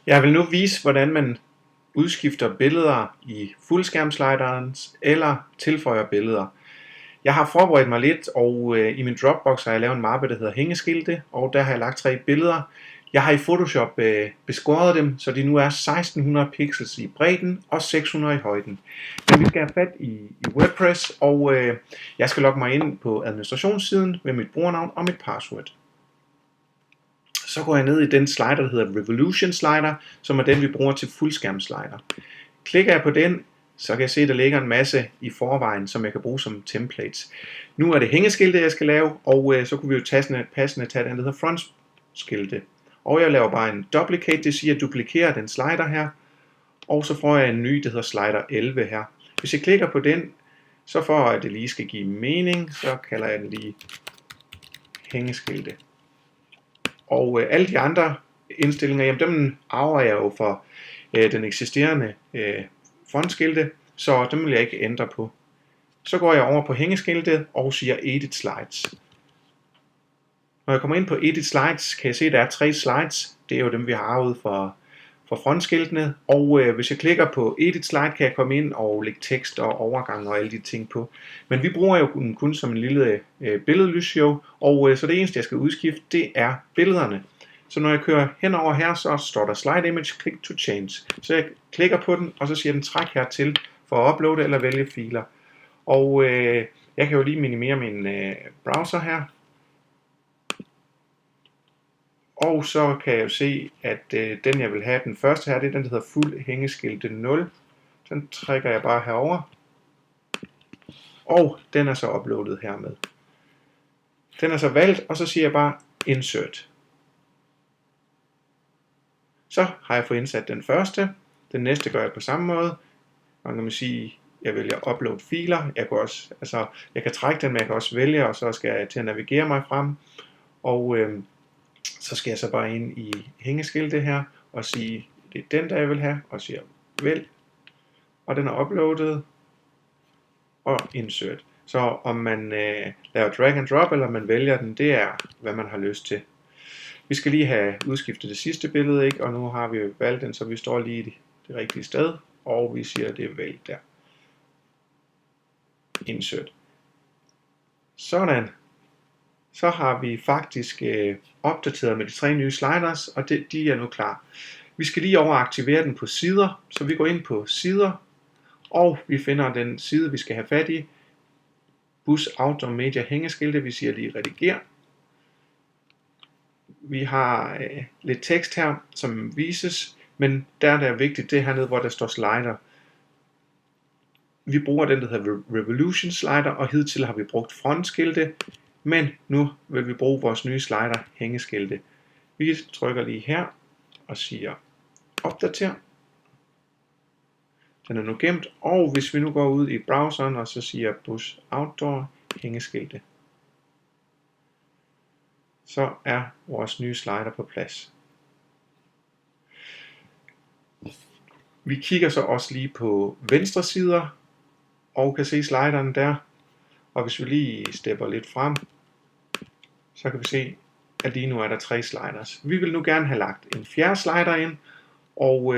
Jeg vil nu vise, hvordan man udskifter billeder i fuldskærmslideren eller tilføjer billeder. Jeg har forberedt mig lidt, og i min Dropbox har jeg lavet en mappe, der hedder hængeskilte, og der har jeg lagt 3 billeder. Jeg har i Photoshop beskåret dem, så de nu er 1600 pixels i bredden og 600 i højden. Men vi skal have fat i WordPress, og jeg skal logge mig ind på administrationssiden med mit brugernavn og mit password. Så går jeg ned i den slider, der hedder Revolution Slider, som er den, vi bruger til fuldskærmslider. Klikker jeg på den, så kan jeg se, at der ligger en masse i forvejen, som jeg kan bruge som templates. Nu er det hængeskilte, jeg skal lave, og så kunne vi jo passende tage den, der hedder frontskilte. Og jeg laver bare en duplicate, det siger, at jeg duplikerer den slider her, og så får jeg en ny, der hedder slider 11 her. Hvis jeg klikker på den, så for at det lige skal give mening, så kalder jeg den lige hængeskilte. Og alle de andre indstillinger, jamen dem arver jeg jo for den eksisterende frontskilte, så dem vil jeg ikke ændre på. Så går jeg over på hængeskiltet og siger Edit Slides. Når jeg kommer ind på Edit Slides, kan jeg se, at der er 3 slides. Det er jo dem, vi har arvet for frontskiltene. Og hvis jeg klikker på Edit Slide, kan jeg komme ind og lægge tekst og overgang og alle de ting på. Men vi bruger jo kun som en lille billedlysshow, og så det eneste, jeg skal udskifte, det er billederne. Så når jeg kører henover her, så står der Slide Image, Click to Change. Så jeg klikker på den, og så siger den træk hertil for at uploade eller vælge filer. Og jeg kan jo lige minimere min browser her. Og så kan jeg jo se, at den jeg vil have, den første her, det er den, der hedder fuld hængeskilte 0. Den trækker jeg bare herover. Og den er så uploadet hermed. Den er så valgt, og så siger jeg bare Insert. Så har jeg fået indsat den første. Den næste gør jeg på samme måde. Og kan man sige, jeg vælger upload filer. Jeg kan trække den, men jeg kan også vælge, og så skal jeg til at navigere mig frem. Og så skal jeg så bare ind i hængeskilte her og sige, det er den, der jeg vil have, og siger vælg. Og den er uploadet og insert. Så om man laver drag and drop, eller man vælger den, det er, hvad man har lyst til. Vi skal lige have udskiftet det sidste billede, ikke? Og nu har vi jo valgt den, så vi står lige i det rigtige sted, og vi siger, det er valgt der. Insert. Sådan. Så har vi faktisk opdateret med de 3 nye sliders, og de er nu klar. Vi skal lige over aktivere den på sider, så vi går ind på sider, og vi finder den side, vi skal have fat i. Bus Outdoor Media hængeskilte, vi siger lige rediger. Vi har lidt tekst her, som vises, men der er vigtigt, det er hernede, hvor der står slider. Vi bruger den, der hedder Revolution Slider, og hidtil har vi brugt frontskilte, men nu vil vi bruge vores nye slider hængeskilte. Vi trykker lige her og siger opdater. Den er nu gemt, og hvis vi nu går ud i browseren og så siger Bus Outdoor hængeskilte, så er vores nye slider på plads. Vi kigger så også lige på venstre sider og kan se slideren der. Og hvis vi lige stepper lidt frem, så kan vi se, at lige nu er der 3 sliders. Vi vil nu gerne have lagt en 4. slider ind, og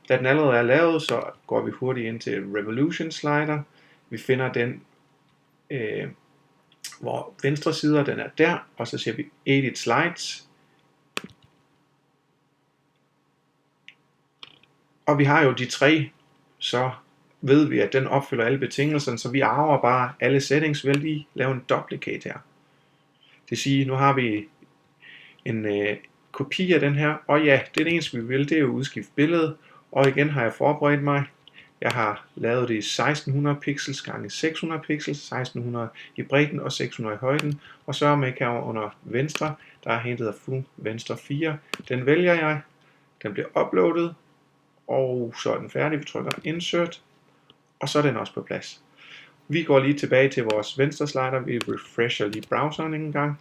da den allerede er lavet, så går vi hurtigt ind til Revolution Slider. Vi finder den, hvor venstre side den er der, og så siger vi Edit Slides. Og vi har jo de 3, så ved vi, at den opfylder alle betingelserne, så vi arver bare alle settings. Vi vil lige lave en duplicate her. Det vil sige, nu har vi en kopi af den her, og ja, det er det eneste vi vil, det er jo udskifte billedet, og igen har jeg forberedt mig. Jeg har lavet det i 1600 pixels gange 600 pixels, 1600 i bredden og 600 i højden, og så med herovre under venstre, der er en, der hedder Full Venstre 4. Den vælger jeg, den bliver uploadet, og så er den færdig. Vi trykker Insert, og så er den også på plads. Vi går lige tilbage til vores venstre slider, vi refresher lige browseren en gang,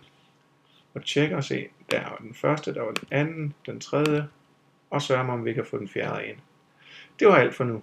og tjekker og se, der var den første, der var den anden, den tredje, og sørger mig, om vi kan få den fjerde ind. Det var alt for nu.